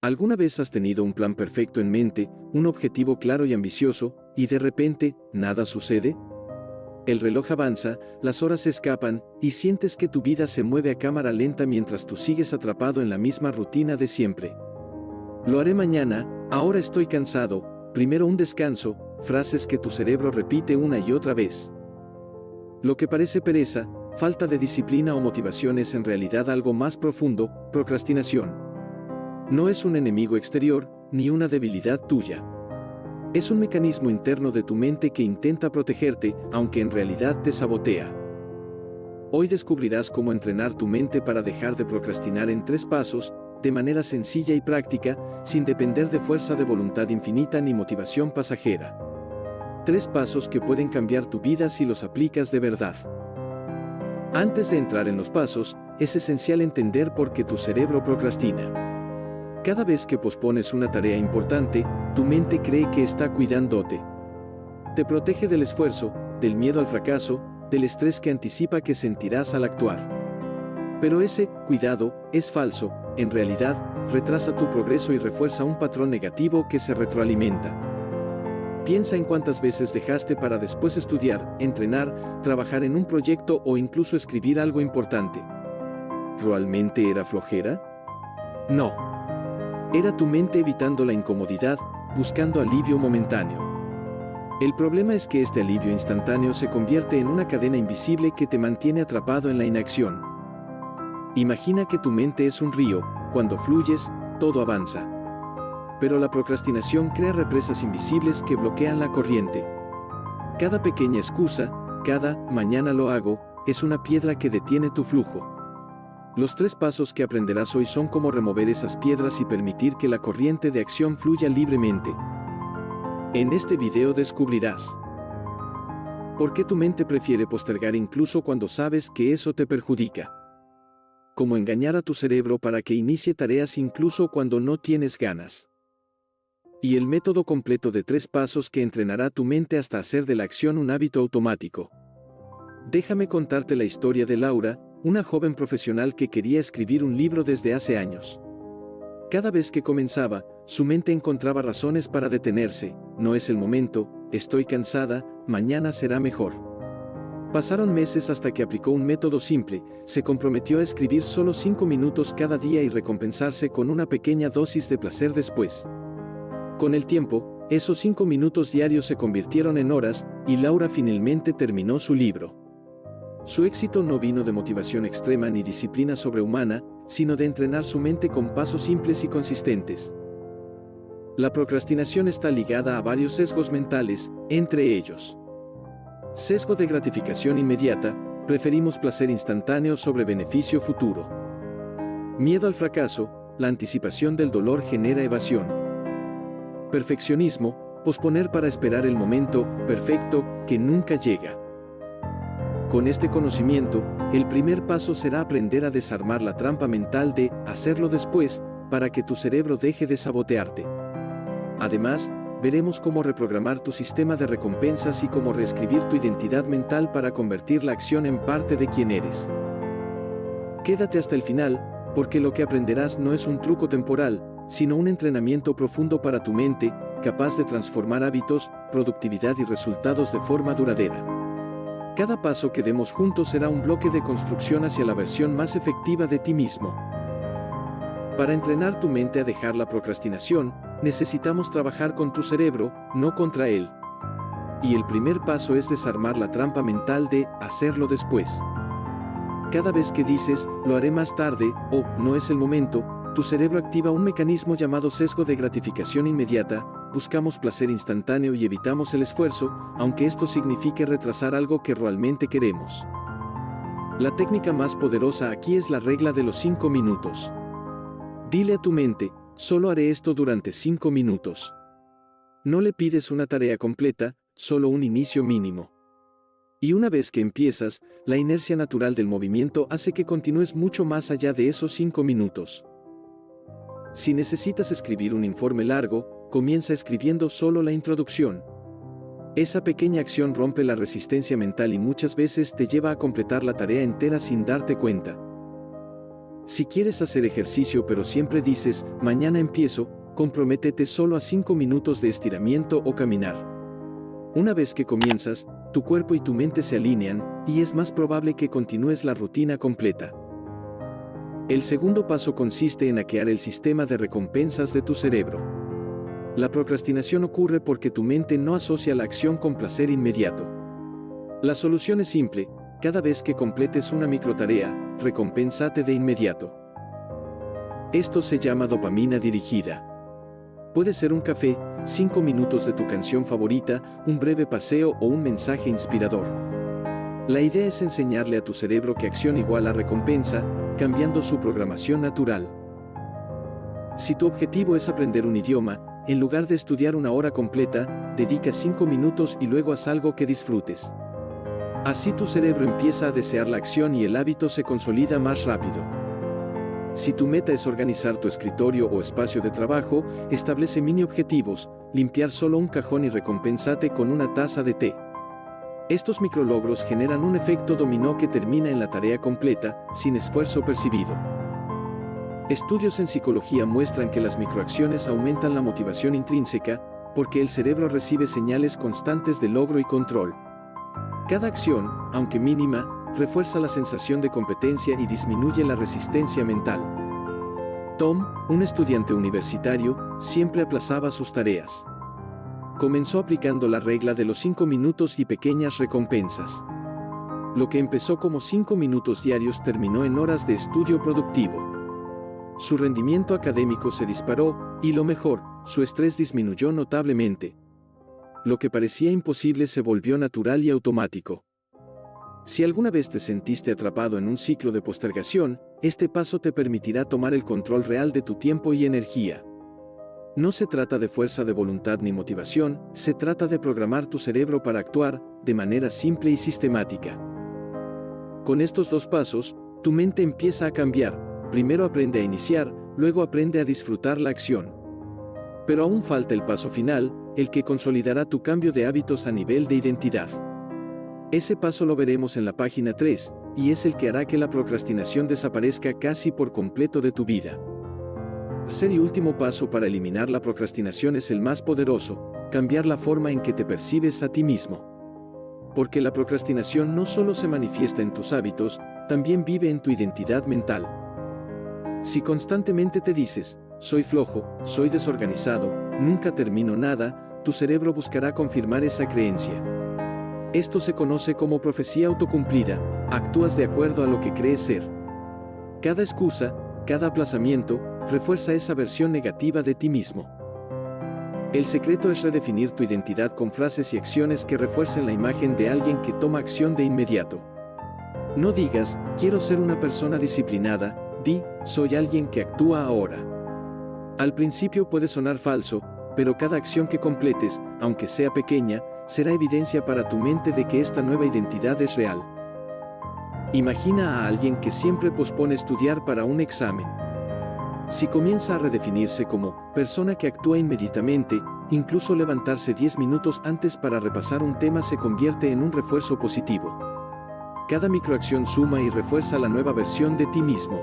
¿Alguna vez has tenido un plan perfecto en mente, un objetivo claro y ambicioso, y de repente, nada sucede? El reloj avanza, las horas se escapan, y sientes que tu vida se mueve a cámara lenta mientras tú sigues atrapado en la misma rutina de siempre. Lo haré mañana, ahora estoy cansado, primero un descanso, frases que tu cerebro repite una y otra vez. Lo que parece pereza, falta de disciplina o motivación es en realidad algo más profundo, procrastinación. No es un enemigo exterior, ni una debilidad tuya. Es un mecanismo interno de tu mente que intenta protegerte, aunque en realidad te sabotea. Hoy descubrirás cómo entrenar tu mente para dejar de procrastinar en 3 pasos, de manera sencilla y práctica, sin depender de fuerza de voluntad infinita ni motivación pasajera. 3 pasos que pueden cambiar tu vida si los aplicas de verdad. Antes de entrar en los pasos, es esencial entender por qué tu cerebro procrastina. Cada vez que pospones una tarea importante, tu mente cree que está cuidándote. Te protege del esfuerzo, del miedo al fracaso, del estrés que anticipa que sentirás al actuar. Pero ese cuidado es falso, en realidad, retrasa tu progreso y refuerza un patrón negativo que se retroalimenta. Piensa en cuántas veces dejaste para después estudiar, entrenar, trabajar en un proyecto o incluso escribir algo importante. ¿Realmente era flojera? No. Era tu mente evitando la incomodidad, buscando alivio momentáneo. El problema es que este alivio instantáneo se convierte en una cadena invisible que te mantiene atrapado en la inacción. Imagina que tu mente es un río, cuando fluyes, todo avanza. Pero la procrastinación crea represas invisibles que bloquean la corriente. Cada pequeña excusa, cada mañana lo hago, es una piedra que detiene tu flujo. Los 3 pasos que aprenderás hoy son cómo remover esas piedras y permitir que la corriente de acción fluya libremente. En este video descubrirás por qué tu mente prefiere postergar incluso cuando sabes que eso te perjudica. Cómo engañar a tu cerebro para que inicie tareas incluso cuando no tienes ganas. Y el método completo de 3 pasos que entrenará tu mente hasta hacer de la acción un hábito automático. Déjame contarte la historia de Laura, una joven profesional que quería escribir un libro desde hace años. Cada vez que comenzaba, su mente encontraba razones para detenerse: no es el momento, estoy cansada, mañana será mejor. Pasaron meses hasta que aplicó un método simple, se comprometió a escribir solo 5 minutos cada día y recompensarse con una pequeña dosis de placer después. Con el tiempo, esos 5 minutos diarios se convirtieron en horas, y Laura finalmente terminó su libro. Su éxito no vino de motivación extrema ni disciplina sobrehumana, sino de entrenar su mente con pasos simples y consistentes. La procrastinación está ligada a varios sesgos mentales, entre ellos: sesgo de gratificación inmediata, preferimos placer instantáneo sobre beneficio futuro. Miedo al fracaso, la anticipación del dolor genera evasión. Perfeccionismo, posponer para esperar el momento perfecto que nunca llega. Con este conocimiento, el primer paso será aprender a desarmar la trampa mental de hacerlo después, para que tu cerebro deje de sabotearte. Además, veremos cómo reprogramar tu sistema de recompensas y cómo reescribir tu identidad mental para convertir la acción en parte de quien eres. Quédate hasta el final, porque lo que aprenderás no es un truco temporal, sino un entrenamiento profundo para tu mente, capaz de transformar hábitos, productividad y resultados de forma duradera. Cada paso que demos juntos será un bloque de construcción hacia la versión más efectiva de ti mismo. Para entrenar tu mente a dejar la procrastinación, necesitamos trabajar con tu cerebro, no contra él. Y el primer paso es desarmar la trampa mental de hacerlo después. Cada vez que dices, lo haré más tarde, o no es el momento, tu cerebro activa un mecanismo llamado sesgo de gratificación inmediata. Buscamos placer instantáneo y evitamos el esfuerzo, aunque esto signifique retrasar algo que realmente queremos. La técnica más poderosa aquí es la regla de los 5 minutos. Dile a tu mente, solo haré esto durante 5 minutos. No le pides una tarea completa, solo un inicio mínimo. Y una vez que empiezas, la inercia natural del movimiento hace que continúes mucho más allá de esos 5 minutos. Si necesitas escribir un informe largo, comienza escribiendo solo la introducción. Esa pequeña acción rompe la resistencia mental y muchas veces te lleva a completar la tarea entera sin darte cuenta. Si quieres hacer ejercicio pero siempre dices, mañana empiezo, comprométete solo a 5 minutos de estiramiento o caminar. Una vez que comienzas, tu cuerpo y tu mente se alinean, y es más probable que continúes la rutina completa. El segundo paso consiste en hackear el sistema de recompensas de tu cerebro. La procrastinación ocurre porque tu mente no asocia la acción con placer inmediato. La solución es simple: cada vez que completes una microtarea, recompénsate de inmediato. Esto se llama dopamina dirigida. Puede ser un café, 5 minutos de tu canción favorita, un breve paseo o un mensaje inspirador. La idea es enseñarle a tu cerebro que acción igual a recompensa, cambiando su programación natural. Si tu objetivo es aprender un idioma, en lugar de estudiar una hora completa, dedica 5 minutos y luego haz algo que disfrutes. Así tu cerebro empieza a desear la acción y el hábito se consolida más rápido. Si tu meta es organizar tu escritorio o espacio de trabajo, establece mini objetivos, limpiar solo un cajón y recompénsate con una taza de té. Estos micrologros generan un efecto dominó que termina en la tarea completa, sin esfuerzo percibido. Estudios en psicología muestran que las microacciones aumentan la motivación intrínseca, porque el cerebro recibe señales constantes de logro y control. Cada acción, aunque mínima, refuerza la sensación de competencia y disminuye la resistencia mental. Tom, un estudiante universitario, siempre aplazaba sus tareas. Comenzó aplicando la regla de los 5 minutos y pequeñas recompensas. Lo que empezó como 5 minutos diarios terminó en horas de estudio productivo. Su rendimiento académico se disparó, y lo mejor, su estrés disminuyó notablemente. Lo que parecía imposible se volvió natural y automático. Si alguna vez te sentiste atrapado en un ciclo de postergación, este paso te permitirá tomar el control real de tu tiempo y energía. No se trata de fuerza de voluntad ni motivación, se trata de programar tu cerebro para actuar de manera simple y sistemática. Con estos 2 pasos, tu mente empieza a cambiar. Primero aprende a iniciar, luego aprende a disfrutar la acción. Pero aún falta el paso final, el que consolidará tu cambio de hábitos a nivel de identidad. Ese paso lo veremos en la página 3, y es el que hará que la procrastinación desaparezca casi por completo de tu vida. Tercer y último paso para eliminar la procrastinación es el más poderoso: cambiar la forma en que te percibes a ti mismo. Porque la procrastinación no solo se manifiesta en tus hábitos, también vive en tu identidad mental. Si constantemente te dices, soy flojo, soy desorganizado, nunca termino nada, tu cerebro buscará confirmar esa creencia. Esto se conoce como profecía autocumplida: actúas de acuerdo a lo que crees ser. Cada excusa, cada aplazamiento, refuerza esa versión negativa de ti mismo. El secreto es redefinir tu identidad con frases y acciones que refuercen la imagen de alguien que toma acción de inmediato. No digas, quiero ser una persona disciplinada, di, soy alguien que actúa ahora. Al principio puede sonar falso, pero cada acción que completes, aunque sea pequeña, será evidencia para tu mente de que esta nueva identidad es real. Imagina a alguien que siempre pospone estudiar para un examen. Si comienza a redefinirse como persona que actúa inmediatamente, incluso levantarse 10 minutos antes para repasar un tema se convierte en un refuerzo positivo. Cada microacción suma y refuerza la nueva versión de ti mismo.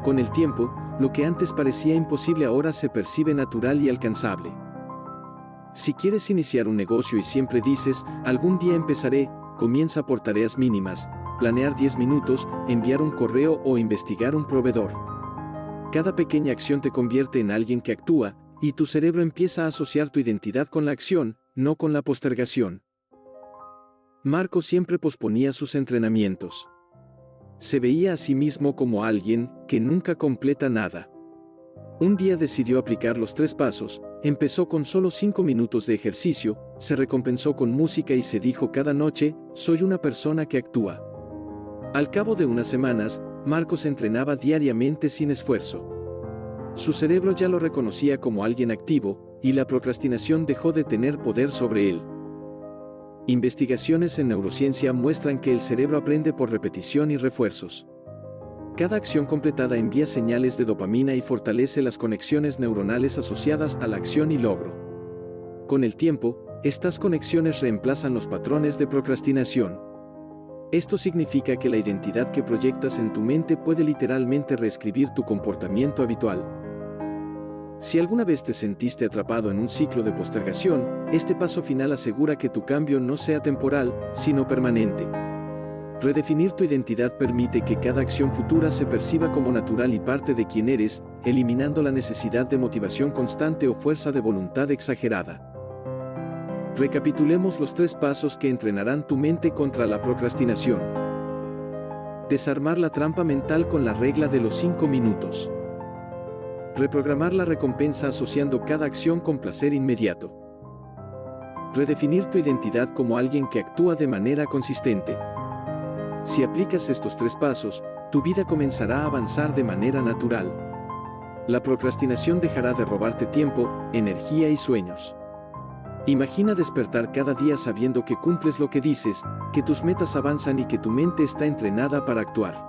Con el tiempo, lo que antes parecía imposible ahora se percibe natural y alcanzable. Si quieres iniciar un negocio y siempre dices, algún día empezaré, comienza por tareas mínimas: planear 10 minutos, enviar un correo o investigar un proveedor. Cada pequeña acción te convierte en alguien que actúa, y tu cerebro empieza a asociar tu identidad con la acción, no con la postergación. Marco siempre posponía sus entrenamientos. Se veía a sí mismo como alguien que nunca completa nada. Un día decidió aplicar los 3 pasos, empezó con solo 5 minutos de ejercicio, se recompensó con música y se dijo cada noche, soy una persona que actúa. Al cabo de unas semanas, Marco se entrenaba diariamente sin esfuerzo. Su cerebro ya lo reconocía como alguien activo, y la procrastinación dejó de tener poder sobre él. Investigaciones en neurociencia muestran que el cerebro aprende por repetición y refuerzos. Cada acción completada envía señales de dopamina y fortalece las conexiones neuronales asociadas a la acción y logro. Con el tiempo, estas conexiones reemplazan los patrones de procrastinación. Esto significa que la identidad que proyectas en tu mente puede literalmente reescribir tu comportamiento habitual. Si alguna vez te sentiste atrapado en un ciclo de postergación, este paso final asegura que tu cambio no sea temporal, sino permanente. Redefinir tu identidad permite que cada acción futura se perciba como natural y parte de quien eres, eliminando la necesidad de motivación constante o fuerza de voluntad exagerada. Recapitulemos los 3 pasos que entrenarán tu mente contra la procrastinación. Desarmar la trampa mental con la regla de los 5 minutos. Reprogramar la recompensa asociando cada acción con placer inmediato. Redefinir tu identidad como alguien que actúa de manera consistente. Si aplicas estos 3 pasos, tu vida comenzará a avanzar de manera natural. La procrastinación dejará de robarte tiempo, energía y sueños. Imagina despertar cada día sabiendo que cumples lo que dices, que tus metas avanzan y que tu mente está entrenada para actuar.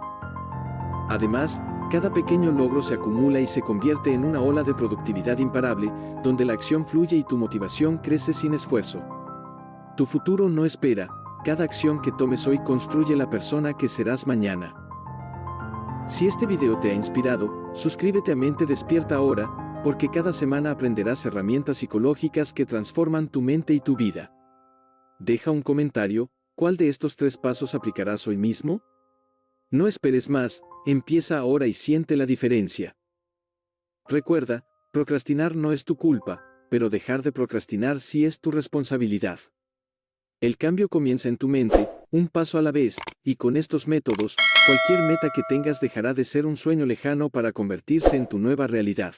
Además, cada pequeño logro se acumula y se convierte en una ola de productividad imparable, donde la acción fluye y tu motivación crece sin esfuerzo. Tu futuro no espera, cada acción que tomes hoy construye la persona que serás mañana. Si este video te ha inspirado, suscríbete a Mente Despierta ahora, porque cada semana aprenderás herramientas psicológicas que transforman tu mente y tu vida. Deja un comentario, ¿cuál de estos 3 pasos aplicarás hoy mismo? No esperes más, empieza ahora y siente la diferencia. Recuerda, procrastinar no es tu culpa, pero dejar de procrastinar sí es tu responsabilidad. El cambio comienza en tu mente, un paso a la vez, y con estos métodos, cualquier meta que tengas dejará de ser un sueño lejano para convertirse en tu nueva realidad.